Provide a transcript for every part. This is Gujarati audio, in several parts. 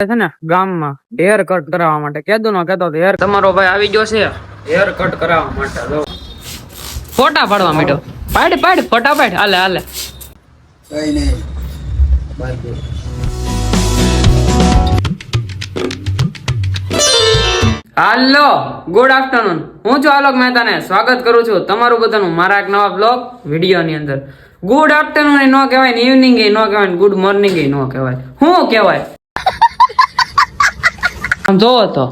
છે ને ગામમાં હેર કટ કરાવવા માટે કેદું નો કેતો હેર તમારો ભાઈ આવી ગયો છે હેર કટ કરાવવા માટે જો ફોટા પાડવા માંડ્યો પાડ ફોટા પાડ હાલે કઈ નહીં બાકી હાલો ગુડ આફ્ટરનૂન હું છું આલોક મહેતાને સ્વાગત કરું છું તમારું બધાનું મારા એક નવા બ્લોગ વિડીયોની અંદર ગુડ આફ્ટરનૂન એ નો કહેવાય ને ઇવનિંગ એ નો કહેવાય ગુડ મોર્નિંગ એ નો કહેવાય શું કહેવાય આમ જોવો તો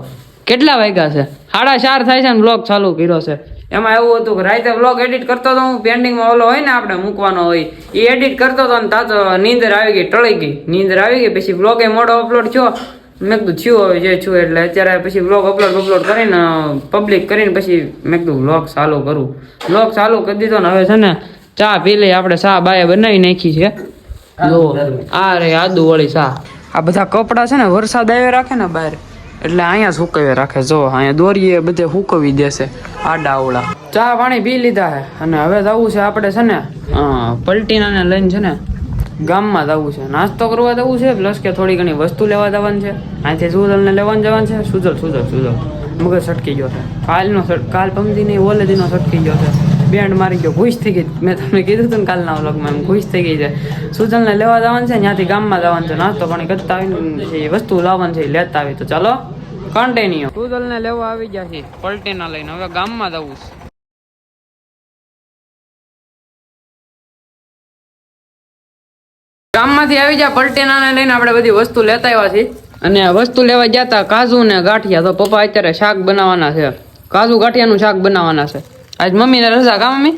કેટલા વાગ્યા છે 4:30 થાય છે ને બ્લોગ ચાલુ કર્યો છે એમાં એવું હતું કે રાતે બ્લોગ એડિટ કરતો હતો હું પેન્ડિંગમાં ઓલો હોય ને આપણે મૂકવાનો હોય એ એડિટ કરતો હતો ને તાતો નીંદર આવી ગઈ ટળી ગઈ નીંદર આવી ગઈ પછી બ્લોગ એ મોડો અપલોડ થયો મેં કીધું થયું હવે જે છું એટલે અત્યારે પછી બ્લોગ અપલોડ કરીને પબ્લિક કરીને પછી મેં કીધું બ્લોગ ચાલુ કરું બ્લોગ ચાલુ કરી દીધો ને હવે છે ને ચા પી લઈ આપણે ચા બાએ બનાવી નાખી છે જો આ રે આદુ વાળી ચા આ બધા કપડા છે ને વરસાદ આવે રાખે ને બહાર એટલે અહીંયા સુકવી રાખે જો અહીંયા દોરીએ બધે સુકવી દેશે આડાવડા ચા પાણી પી લીધા છે અને હવે જવું છે આપણે છે ને પલટીનાને લઈને છે ને ગામમાં જવું છે નાસ્તો કરવા જવું છે પ્લસ કે થોડી ઘણી વસ્તુ લેવા જવાનું છે અહીંથી સુજલને લેવાનું જવાનું છે સુજલ મગજ સટકી ગયો છે કાલ પમદી નહીં ઓલેદીનો સટકી ગયો છે બેન્ડ મારી ગયો ખુશ થઈ ગઈ મેં તમને કીધું હતું ને કાલના વ્લોગમાં એમ ખુશ થઈ ગઈ છે સુજલને લેવા જવાનું છે ત્યાંથી ગામમાં જવાનું છે નાસ્તો પાણી કરતા આવીને જે વસ્તુ લાવવાનું છે એ લેતા આવી તો ચાલો કન્ટિન્યુ સુજલને લેવા આવી ગયા છે પલટીના લઈને હવે ગામમાં જવું છે ગામમાંથી આવી જાય પલટીનાને લઈને આપણે બધી વસ્તુ લેતા આવ્યા છીએ અને વસ્તુ લેવા ગયા હતા કાજુ ને ગાંઠિયા તો પપ્પા અત્યારે શાક બનાવવાના છે કાજુ ગાંઠિયાનું શાક બનાવવાના છે આજ મમ્મીને રજા કા મમ્મી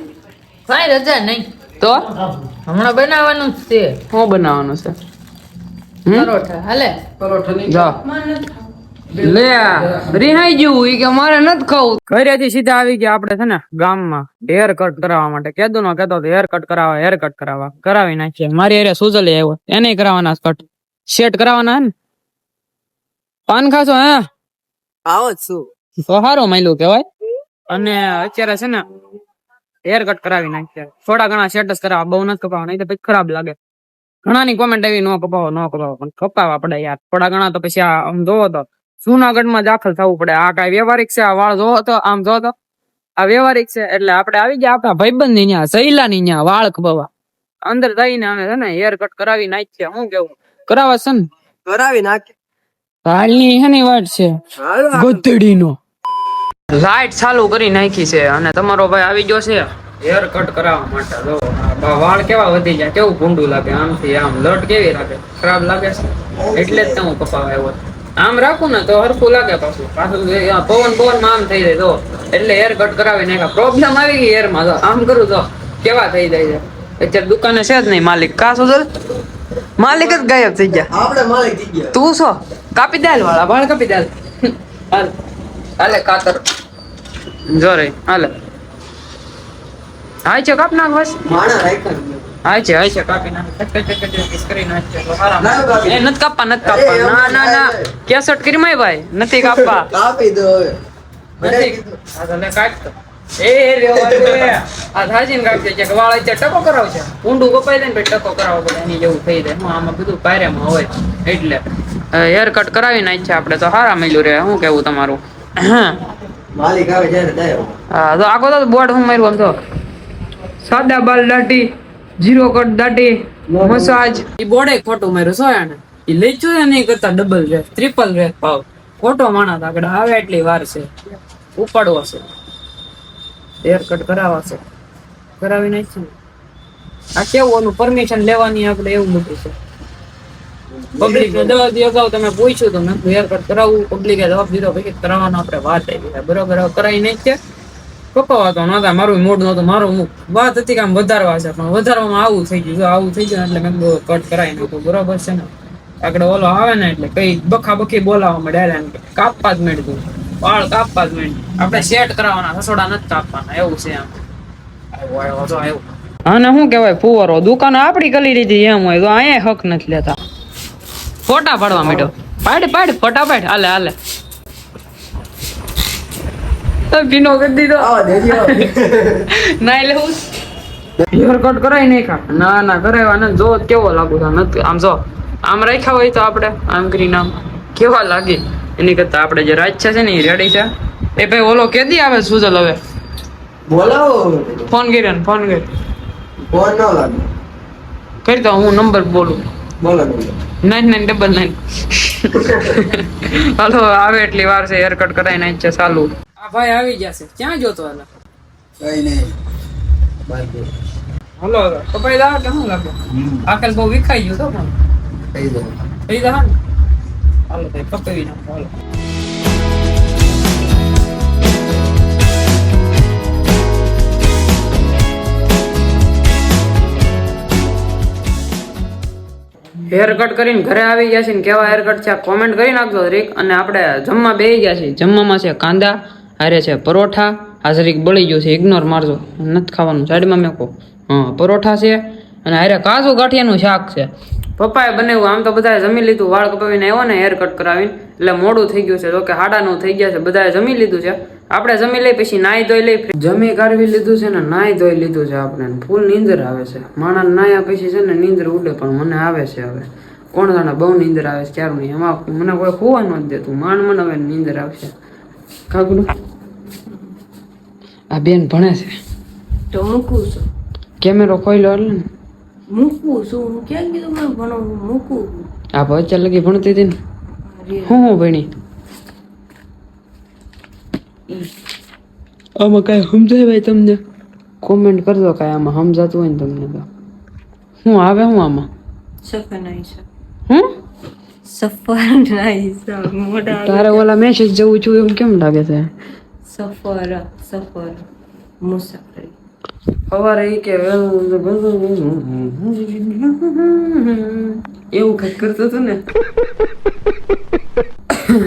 ભાઈ રજા નહીં તો હમણાં બનાવવાનું જ છે શું બનાવવાનું છે પરોઠા હાલે પરોઠા નહીં જો લે રિહાઈ ગયું ઈ કે મારે નથી ખાવું ઘરેથી સીધા આવી ગયા આપણે છે ને ગામમાં હેર કટ કરાવવા માટે કેદું નો કેતો હેર કટ કરાવવા કરાવી નાખીએ મારી અરે સુજલે આવ્યો એને કરાવવાના કટ સેટ કરાવવાના હે ને પાન ખાશો હે આવો છું તો સારું માયલું કેવાય અને અત્યારે છે ને હેર કટ કરાવી નાખીએ થોડા ઘણા સેટસ કરાવવા બહુ નથી કપાવવા નહીં તો પછી ખરાબ લાગે ઘણાની કોમેન્ટ આવી નો કપાવો પણ કપાવવા પડે યાર થોડા ઘણા તો પછી આમ જોવો તો જુનાગઢમાં દાખલ થવું પડે આ કઈ વ્યવહારિક છે આ વાળ જોવો તો આમ જો તો આ વ્યવહારિક છે એટલે આપણે આવી ગયા આપણા ભાઈબંધ ની ન્યા સહેલાની ન્યા વાળ કપાવવા અંદર જઈને અમે છે ને હેર કટ કરાવી નાખીએ શું કેવું કરાવવા છે ને કરાવી નાખે હાલની હેની વાત છે ગધડીનો લાઈટ ચાલુ કરી નાખી છે અને તમારો ભાઈ આવી ગયો છે હેર કટ કરાવવા માટે જો વાળ કેવા વધી જાય કેવું ભૂંડું લાગે આમથી આમ લટ કેવી લાગે ખરાબ લાગે છે એટલે જ હું કપાવા આવ્યો આમ રાખું ને તો હરખું લાગે પાછું પવન આમ થઈ જાય તો એટલે હેર કટ કરાવી નાખ્યા પ્રોબ્લેમ આવી ગઈ હેર માં તો આમ કરું તો કેવા થઈ જાય છે અત્યારે દુકાને છે જ નહીં માલિક કા સુધર માલિક જ ગાયબ થઈ ગયા આપણે માલિક થઈ ગયા તું છો કાપી દે વાળા વાળ કાપી દે હાલે કાતર જો રે હાલે હાય છે કાપ નાખ બસ માણા રાખ્યા હાય છે કાપી નાખ કરી નાખ એ નથી કાપવા ના કેસટ કરી માય ભાઈ નથી કાપવા કાપી દો હવે નથી કાટ એ રે આ થાજીન કાપી છે કે વાળ અત્યારે ટકો કરાવ છે ઊંડું કપાઈ દે ને પછી ટકો કરાવવો પડે એની જેવું થઈ જાય હું આમાં બધું પાયરામાં હોય એટલે હેર કટ કરાવી નાખ છે આપણે તો સારા મળ્યું રે શું કેવું તમારું માલિક આવે જ્યારે દાયો હા તો આખો તો બોર્ડ હું માર્યું આમ તો સાદા બાલ દાઢી જીરો કટ દાઢી મસાજ એ બોર્ડે ખોટું માર્યું છો એને એ લેચું નહીં કરતા ડબલ રેક ટ્રિપલ રેક પાવ ખોટો માણસ આગળ આવે એટલી વાર છે ઉપાડવો છે હેર કટ કરાવવા છે કરાવી નાખ છે આ કેવું ઓનું પરમિશન લેવાની આપણે એવું બધું છે પબ્લિક ને 10 દી અગાઉ તમે પૂછ્યું તો મેં હેર કટ કરાવવું પબ્લિકે જવાબ દીધો પછી કરાવવાનો આપણે વાત આવી બરોબર કરાવી નાખ છે કપાવા તો નતા મારું મૂડ નતું મારું વાત હતી કે આમ વધારવા છે પણ વધારવામાં આવું થઈ ગયું આવું થઈ ગયું એટલે મેં કટ કરાવી નાખ્યું બરોબર છે ને આગળ ઓલો આવે ને એટલે કઈ બખી બોલાવવા મળે કાપવા જ મેળ્યું વાળ કાપવા જ મેળ્યું આપણે સેટ કરાવવાના સસોડા નથી કાપવાના એવું છે આમ આવ્યો અને શું કેવાય ફુવારો દુકાન આપડી કરી લીધી એમ હોય તો અહીંયા હક નથી લેતા ફોટા પાડવા માંડ્યો પાડ ફોટા પાડ હાલે ભીનો કરી દીધો ના લેવું હેર કટ કરાવી નાખ્યા ના કરાવ્યા ને જો કેવો લાગુ નથી આમ જો આમ રાખ્યા હોય તો આપણે આમ કરીને આમ કેવા લાગે એની કરતા આપણે જે રાજ્ય છે ને એ રેડી છે. એ ભાઈ ઓલો કેદી આવે સુજલ હવે બોલાવો ફોન કર્યો ને ફોન કર્યો ફોન ન લાગે કરી દો હું નંબર બોલું બોલો 9999 હાલો આવે એટલી વાર છે હેરકટ કરાવી નાખ છે ચાલુ. આ ભાઈ આવી ગયા છે ક્યાં જોતો હાલ કઈ નહીં બાર હાલો હવે કપાઈ દા કે શું લાગે આકલ બહુ વિખાઈ ગયું તો પણ કહી દો થઈ દા ને હાલો ભાઈ કપાવી નાખો હાલો. હેર કટ કરીને ઘરે આવી ગયા છે ને કેવા હેર કટ છે કોમેન્ટ કરી નાખજો રીક. અને આપણે જમવા બેસી ગયા છીએ. જમવામાં છે કાંદા હારે છે પરોઠા. આ જરીક બળી ગયું છે ઇગ્નોર મારજો નથી ખાવાનું સાઈડમાં મેકો. હા પરોઠા છે અને હારે કાજુ ગાંઠિયાનું શાક છે. પપ્પાએ બનાવ્યું. આમ તો બધાએ જમી લીધું. વાળ કપાવીને આવ્યો ને હેર કટ કરાવીને એટલે મોડું થઈ ગયું છે. તો કે 9:30 થઈ ગયા છે. બધાએ જમી લીધું છે. આપણે જમી લઈ પછી નાહી ધોઈ લઈ. જમી કાઢવી લીધું છે ને નાહી ધોઈ લીધું છે. આપણે ફૂલ નીંદર આવે છે. માણસ નાહ્યા પછી છે ને નીંદર ઉડે પણ મને આવે છે. હવે કોણ જાણે બહુ નીંદર આવે છે ક્યારું નહીં. એમાં મને કોઈ ખોવા નથી દેતું. મને હવે નીંદર આવશે. કાગડું આ બેન ભણે છે તો મૂકું છું કેમેરો ખોઈલો એટલે ને મૂકું છું હું ક્યાં કીધું મને ભણવું મૂકું આ અત્યાર લગી ભણતી હતી ને હું ભણી આમાં કઈ સમજાય ભાઈ તમને કોમેન્ટ કરજો કઈ આમાં સમજાતું હોય ને તમને તો શું આવે હું આમાં સફર નહીં છે હું સફર નહીં છે મોઢા તારે ઓલા મેસેજ જવું છું એમ કેમ લાગે છે સફર મુસાફરી સવારે ઈ કે એવું કઈ કરતો હતો ને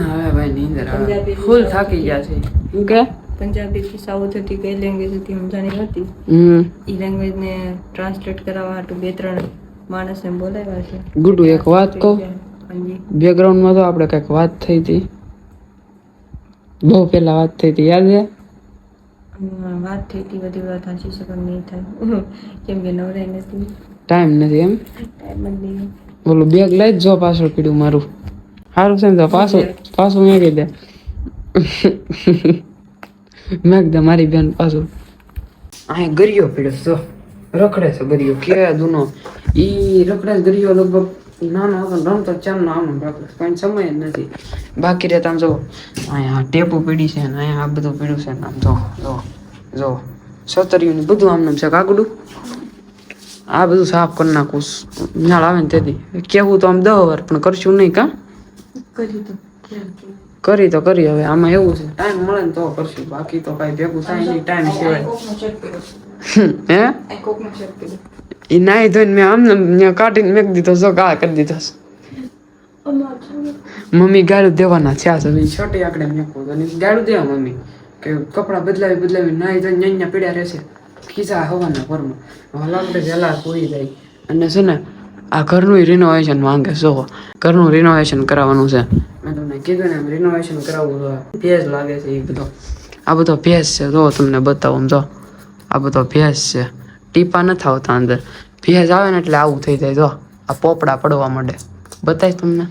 હવે ભાઈ નીંદર આવે ફૂલ થાકી ગયા છે શું કે પંજાબી થી સાઉથ હતી કઈ લેંગ્વેજ હતી સમજાણી હતી ઈ લેંગ્વેજ ને ટ્રાન્સલેટ કરાવવા હાટુ 2-3 માણસને બોલાવ્યા છે. ગુડુ એક વાત કહું હાજી બેકગ્રાઉન્ડમાં તો આપણે કઈક વાત થઈ હતી બહુ પેલા વાત થઈ હતી યાદ છે વાત થઈ હતી બધી વાત સાચી છે પણ નહીં થાય કેમ કે નવરાઈ નથી ટાઈમ નથી એમ ટાઈમ જ નહીં બોલું બેગ લઈ જ જો પાછળ પીડ્યું મારું સારું છે ને તો પાછું મેં કહી દે મેં દે મારી બેન પાછું અહીં ગરિયો પીડ્યો જો રખડે છે ગરિયો કે દુનો ઈ રખડે છે ગરિયો લગભગ નાનો હતો રમતો ચાલનો આમ રખડે કોઈ સમય જ નથી બાકી રહેતા આમ જો અહીંયા ટેપુ પીડી છે ને અહીંયા આ બધું પીડ્યું છે ને આમ જો જો જો સતરિયું ને બધું આમ છે કાગડું આ બધું સાફ કરી નાખું ન્યાળ આવે ને તેથી કેવું તો આમ 10 વાર પણ કરશું નહીં કા કરી તો કરી હવે આમાં એવું છે ટાઈમ મળે ને તો કરશું બાકી તો કઈ ભેગું થાય નહીં ટાઈમ સિવાય હે એ નાઈ ધોઈને મેં આમને ત્યાં કાઢીને મેક દીધો જો ગા કરી દીધો મમ્મી ગાળું દેવાના છે આ સુધી છોટી આકડે મેકવું તો ગાળું દેવા મમ્મી કે કપડાં બદલાવી નાઈ ધોઈને ન્યા પીડ્યા રહેશે ખીચા હવાના ઘરમાં લાગડે વહેલા પૂરી જાય અને છે ને આ ઘરનું રિનોવેશન માંગે જો ઘરનું રિનોવેશન કરાવવાનું છે મેં તમને કીધું ને રિનોવેશન કરાવવું તો ભેજ લાગે છે એ બધો આ બધો ભેજ છે જો તમને બતાવું જો આ બધો ભેજ છે ટીપા નથી આવતા અંદર ભેજ આવે ને એટલે આવું થઈ જાય જો આ પોપડા પડવા માંડે બતાય તમને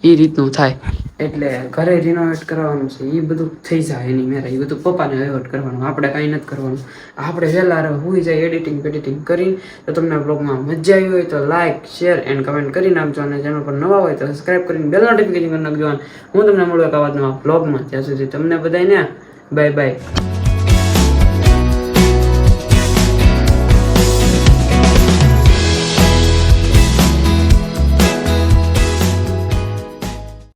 એ રીતનું થાય એટલે ઘરે રિનોવેટ કરવાનું છે એ બધું થઈ જાય એની મેરા એ બધું પપ્પાને વહીવટ કરવાનું આપણે કાંઈ નથી કરવાનું આપણે વહેલા હોઈ જાય એડિટિંગ કરીને તો તમને બ્લોગમાં મજા આવી હોય તો લાઇક શેર એન્ડ કમેન્ટ કરી નાખજો અને ચેનલ પર નવા હોય તો સબસ્ક્રાઈબ કરીને બેલ નોટિફિકેશન કરી નાખજો હું તમને મળું એક આવા નવા બ્લોગમાં ત્યાં સુધી તમને બધાને બાય બાય